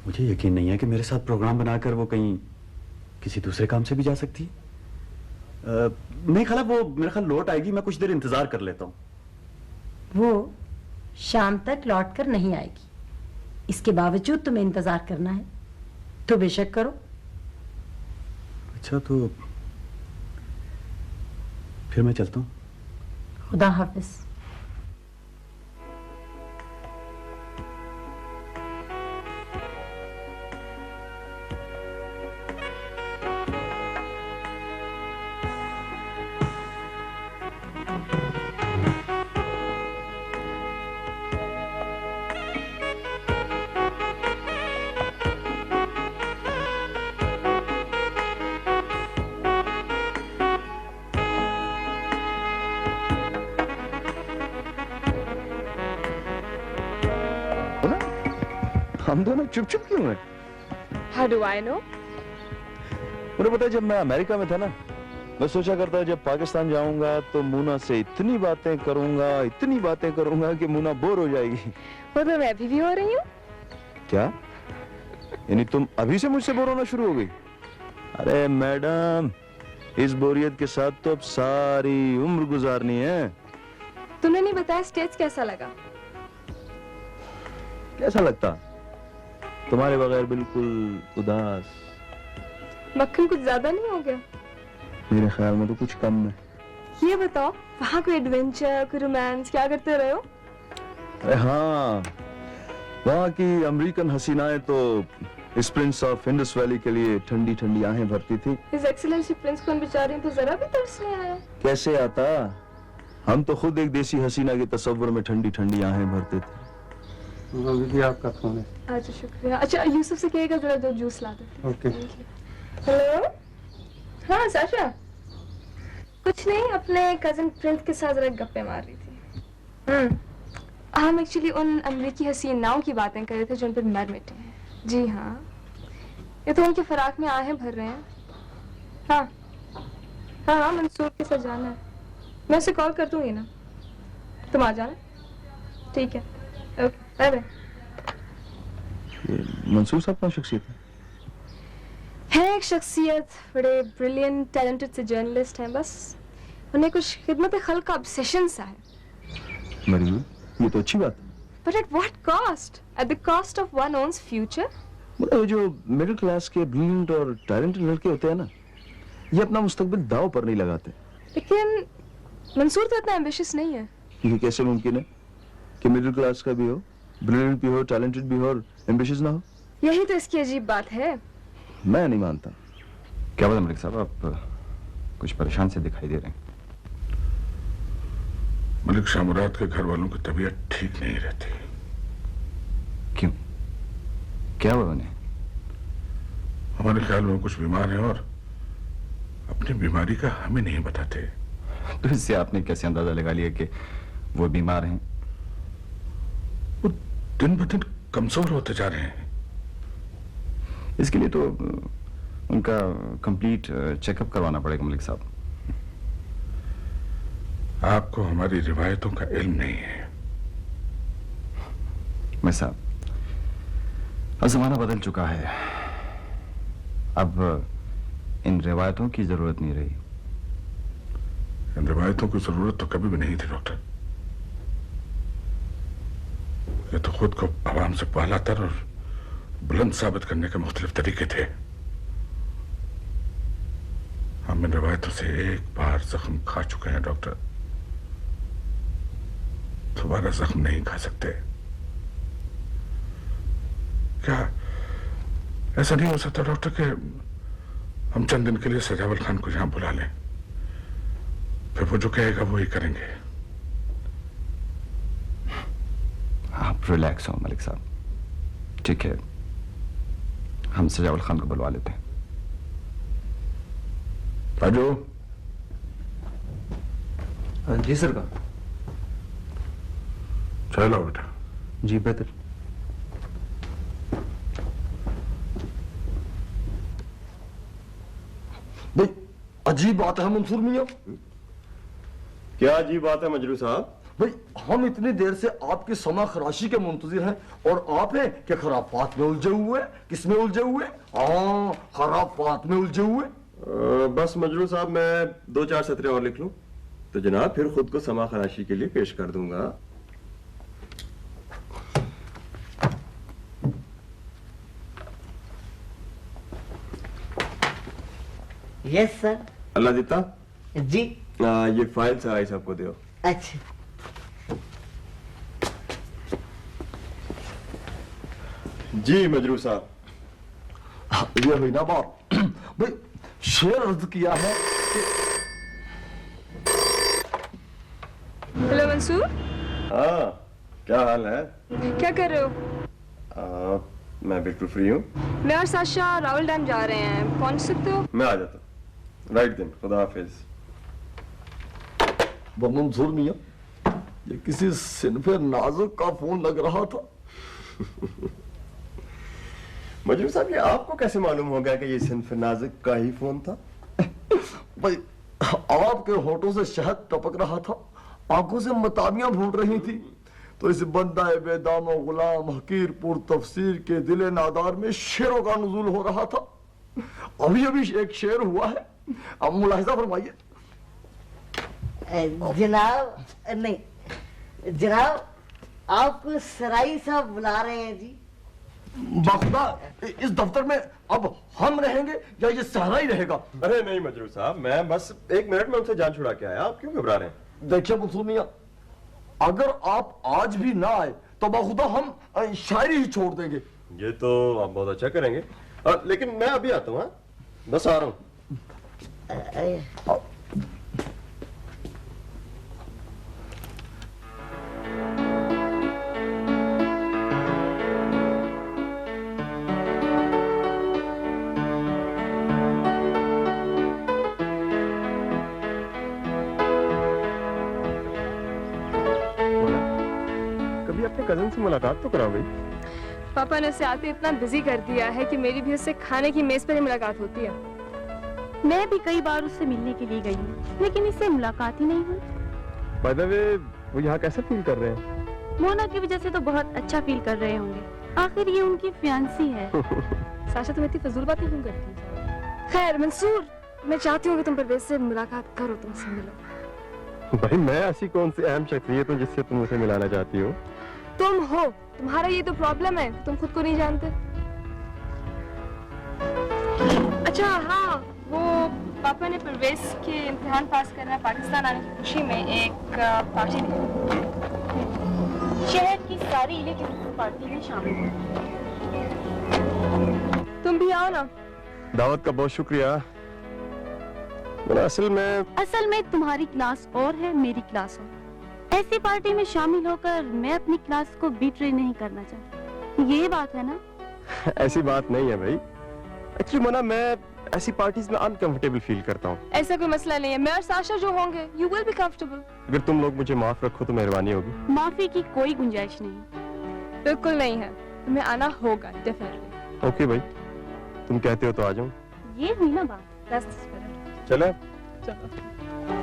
मुझे यकीन नहीं है कि मेरे साथ प्रोग्राम बनाकर वो कहीं किसी दूसरे काम से भी जा सकती है। नहीं खाला, वो मेरा ख्याल लौट आएगी, मैं कुछ देर इंतजार कर लेता हूँ। वो शाम तक लौट कर नहीं आएगी, इसके बावजूद तुम्हें इंतजार करना है तो बेशक करो। अच्छा तो फिर मैं चलता हूँ। खुदा हाफिज। हम दोनों चुप चुप क्यों हैं? How do I know? मुझे पता है, जब मैं अमेरिका में था ना, मैं सोचा करता जब पाकिस्तान जाऊंगा तो मूना से इतनी बातें करूंगा कि मूना बोर हो जाएगी। वो तो मैं अभी भी हो रही हूँ। क्या? यानी तुम अभी से मुझसे बोर होना शुरू हो गई? अरे मैडम, इस बोरियत के साथ तो अब सारी उम्र गुजारनी है। तुमने नहीं बताया स्टेज कैसा लगा? कैसा लगता? तुम्हारे बगैर बिल्कुल उदास। मक्खन कुछ ज्यादा नहीं हो गया? मेरे ख्याल में तो कुछ कम है। ये बताओ, वहाँ कोई एडवेंचर, कोई रोमांस क्या करते रहे हो? अरे हाँ, वहाँ की अमेरिकन हसीनाएं तो इस प्रिंस ऑफ इंडस वैली के लिए ठंडी ठंडी आहें भरती थी। इस एक्सीलेंसी प्रिंस को बेचारियों को जरा भी तरस नहीं आया। कैसे आता? हम तो खुद एक देसी हसीना के तस्वर में ठंडी ठंडी आहें भरते थे। आपका फोन है। अच्छा शुक्रिया। अच्छा यूसुफ से कहिएगा जरा दो जूस ला देते। ओके। हेलो, हाँ साशा। कुछ नहीं, अपने कजिन प्रिंस के साथ जरा गप्पे मार रही थी। हम एक्चुअली उन अमेरिकी हसीनाओं की बातें कर रहे थे जो उन पर मर मिटे हैं। जी हाँ, ये तो उनके फराक में आहें भर रहे हैं। हाँ हाँ हाँ, मंसूर के साथ जाना है। मैं उसे कॉल कर दूंगी ना, तुम आ जाना। ठीक है, ओके, बाय बाय। मंसूर साहब कौन शख्सियत है? एक शख्सियत, बड़े ब्रिलियंट टैलेंटेड से जर्नलिस्ट हैं। बस उन्हें कुछ खिदमत खल्क का ऑब्सेशन सा है। मरीम, ये तो अच्छी बात है। But at what cost? At the cost of one one's future? मतलब जो मिडिल क्लास के ब्रिलियंट और टैलेंटेड लड़के होते हैं ना, ये अपना मुस्तकबिल दांव पर नहीं लगाते। लेकिन मंसूर तो इतना एम्बिशियस नहीं है। ये कैसे मुमकिन है कि मिडिल क्लास का भी हो, ब्रिलियंट भी हो, टैलेंटेड भी हो और एम्बिशियस ना हो? यही तो इसकी अजीब बात है। मैं नहीं मानता। क्या बात है मलिक साहब, आप कुछ परेशान से दिखाई दे रहे हैं। मलिक शाह मुराद के घर वालों की तबीयत ठीक नहीं रहती। क्यों? क्या हुआ उन्हें? हमारे ख्याल में कुछ बीमार हैं और अपनी बीमारी का हमें नहीं बताते। तो इससे आपने कैसे अंदाजा लगा लिया कि वो बीमार हैं? वो दिन ब दिन कमजोर होते जा रहे हैं। इसके लिए तो उनका कंप्लीट चेकअप करवाना पड़ेगा मलिक साहब। आपको हमारी रिवायतों का इल्म नहीं है। मैं साहब, अब जमाना बदल चुका है, अब इन रिवायतों की जरूरत नहीं रही। इन रिवायतों की जरूरत तो कभी भी नहीं थी डॉक्टर। ये तो खुद को आवाम से पहलातर और बुलंद साबित करने के मुख्तलिफ तरीके थे। हम इन रिवायतों से एक बार जख्म खा चुके हैं डॉक्टर, दोबारा जख्म नहीं खा सकते। क्या ऐसा नहीं हो सकता डॉक्टर कि हम चंद दिन के लिए सजावल खान को यहां बुला लें, फिर वो जो कहेगा वो ही करेंगे? आप रिलैक्स हो मलिक साहब, ठीक है, हम सजावल खान को बुलवा लेते हैं। राजू। जी सर का। चलो बेटा। जी बेहतर। भाई अजीब बात है मंसूर मियां। क्या अजीब बात है मजरू साहब? भाई हम इतनी देर से आपकी समा खराशी के मुंतजिर हैं और आप हैं कि खराफात में उलझे हुए। किस में उलझे हुए? हाँ, खराफात में उलझे हुए। बस मजरू साहब मैं 2-4 सतरें और लिख लूं तो जनाब फिर खुद को समा खराशी के लिए पेश कर दूंगा। Yes sir. अल्लाह दीता जी। ये फाइल सराई साहब को दो। अच्छा। जी मजरू साहब। ये हुई ना बात भाई, शेर अर्ज किया है कि... हेलो मंसूर। हाँ क्या हाल है? क्या कर रहे हो? मैं बिल्कुल फ्री हूँ। मैं और साशा रावल डैम जा रहे हैं, पहुंच सकते हो? मैं आ जाता हूँ। राइट दिन, खुदा हाफिज। मंसूर मियां, ये किसी सिनफे नाजुक का फोन लग रहा था। मजरू साहब ये आपको कैसे मालूम हो गया कि ये सिनफ नाजुक का ही फोन था? भाई आपके होठों से शहद टपक रहा था, आंखों से मताबियां फूट रही थी, तो इस बंदा बेदामो गुलाम हकीर पुर तफसीर के दिले नादार में शेरों का नुज़ूल हो रहा था। अभी अभी एक शेर हुआ है, अब मुलाहिजा फरमाइए। जनाब नहीं जनाब, आपको सराई साहब बुला रहे हैं जी। बाखुदा इस दफ्तर में अब हम रहेंगे या ये सहरा ही रहेगा? अरे नहीं मजरू साहब, मैं बस 1 मिनट में उनसे जान छुड़ा के आया, आप क्यों घबरा रहे हैं? देखिए मंसूर मियां, अगर आप आज भी ना आए तो बाखुदा हम शायरी ही छोड़ देंगे। ये तो आप बहुत अच्छा करेंगे, लेकिन मैं अभी आता हूँ। हाँ बस आ रहा हूँ। कभी अपने कजन से मुलाकात तो कराओ भाई। पापा ने उसे आते इतना बिजी कर दिया है कि मेरी भी उससे खाने की मेज पर ही मुलाकात होती है। मैं भी कई बार उससे मिलने के लिए गई हूँ, लेकिन इससे मुलाकात ही नहीं हुई। बाय द वे वो यहाँ कैसे फील कर रहे हैं? मोना की वजह से तो बहुत अच्छा फील कर रहे होंगे, आखिर ये उनकी फियांसी है। साशा तुम इतनी फजूल बातें क्यों करती हो? खैर मंसूर, मैं चाहती हूँ कि तुम परवेज से मुलाकात करो, तुमसे मिलो। भाई मैं ऐसी कौन सी अहम शख्सियत हूँ जिससे तुम उसे मिलाना चाहती हो? तुम हो, तुम्हारा ये तो प्रॉब्लम है, तुम खुद को नहीं जानते। अच्छा हाँ, वो पापा ने परवेज के इम्तिहान पास करना पाकिस्तान आने की खुशी में एक पार्टी दी। शहर की सारी इलेक्ट्रिक पार्टी में शामिल हो। तुम भी आओ ना। दावत का बहुत शुक्रिया। असल में तुम्हारी क्लास और है, मेरी क्लास और। ऐसी पार्टी में शामिल होकर मैं अपनी क्लास को बीट्रे नहीं करना चाहती, ये बात है ना? ऐसी बात नहीं है भाई। एक्चुअली मना, मैं ऐसी पार्टीज में अनकंफर्टेबल फील करता हूँ। ऐसा कोई मसला नहीं है, मैं और साशा जो होंगे, you will be comfortable। अगर तुम लोग मुझे माफ रखो तो मेहरबानी होगी। माफी की कोई गुंजाइश नहीं। बिल्कुल नहीं है, तुम्हें आना होगा डेफिनेटली। ओके भाई, तुम कहते हो तो आ जाऊँ। ये हुई ना बात। That's the spirit। चले? चलो।